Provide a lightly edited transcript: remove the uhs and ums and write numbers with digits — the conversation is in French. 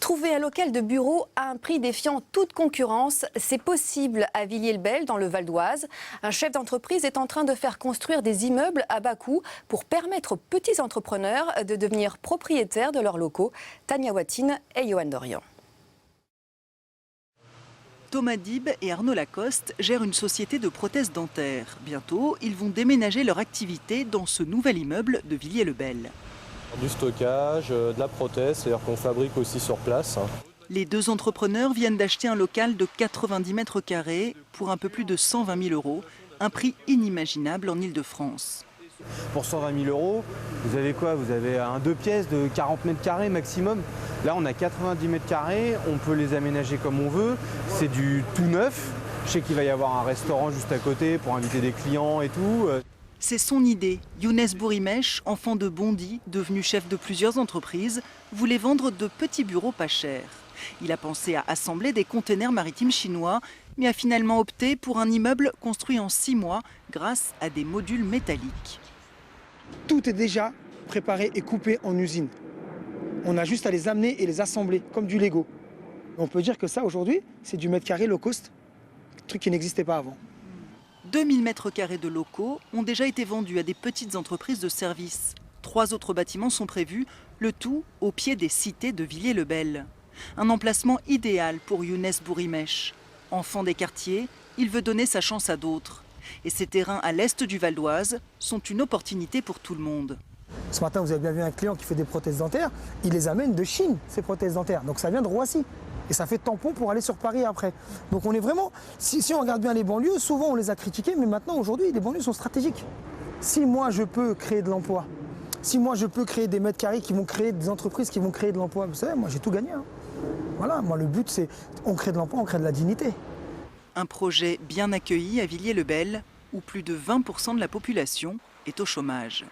Trouver un local de bureau à un prix défiant toute concurrence, c'est possible à Villiers-le-Bel, dans le Val d'Oise. Un chef d'entreprise est en train de faire construire des immeubles à bas coût pour permettre aux petits entrepreneurs de devenir propriétaires de leurs locaux. Tania Watine et Johan Dorian. Thomas Dib et Arnaud Lacoste gèrent une société de prothèses dentaires. Bientôt, ils vont déménager leur activité dans ce nouvel immeuble de Villiers-le-Bel. Du stockage, de la prothèse, c'est-à-dire qu'on fabrique aussi sur place. Les deux entrepreneurs viennent d'acheter un local de 90 mètres carrés pour un peu plus de 120 000 €, un prix inimaginable en Ile-de-France. Pour 120 000 €, vous avez quoi? Vous avez un 2 pièces de 40 mètres carrés maximum. Là, on a 90 mètres carrés, on peut les aménager comme on veut. C'est du tout neuf. Je sais qu'il va y avoir un restaurant juste à côté pour inviter des clients et tout. C'est son idée. Younes Bourimech, enfant de Bondy, devenu chef de plusieurs entreprises, voulait vendre de petits bureaux pas chers. Il a pensé à assembler des containers maritimes chinois, mais a finalement opté pour un immeuble construit en 6 mois grâce à des modules métalliques. Tout est déjà préparé et coupé en usine. On a juste à les amener et les assembler, comme du Lego. On peut dire que ça, aujourd'hui, c'est du mètre carré low cost, truc qui n'existait pas avant. 2000 mètres carrés de locaux ont déjà été vendus à des petites entreprises de services. 3 autres bâtiments sont prévus, le tout au pied des cités de Villiers-le-Bel. Un emplacement idéal pour Younes Bourimech. Enfant des quartiers, il veut donner sa chance à d'autres. Et ces terrains à l'est du Val d'Oise sont une opportunité pour tout le monde. Ce matin, vous avez bien vu un client qui fait des prothèses dentaires, il les amène de Chine, ces prothèses dentaires. Donc ça vient de Roissy. Et ça fait tampon pour aller sur Paris après. Donc on est vraiment, si on regarde bien les banlieues, souvent on les a critiquées, mais maintenant aujourd'hui les banlieues sont stratégiques. Si moi je peux créer de l'emploi, si moi je peux créer des mètres carrés qui vont créer des entreprises qui vont créer de l'emploi, vous savez, moi j'ai tout gagné. Voilà, moi le but c'est, on crée de l'emploi, on crée de la dignité. Un projet bien accueilli à Villiers-le-Bel, où plus de 20% de la population est au chômage.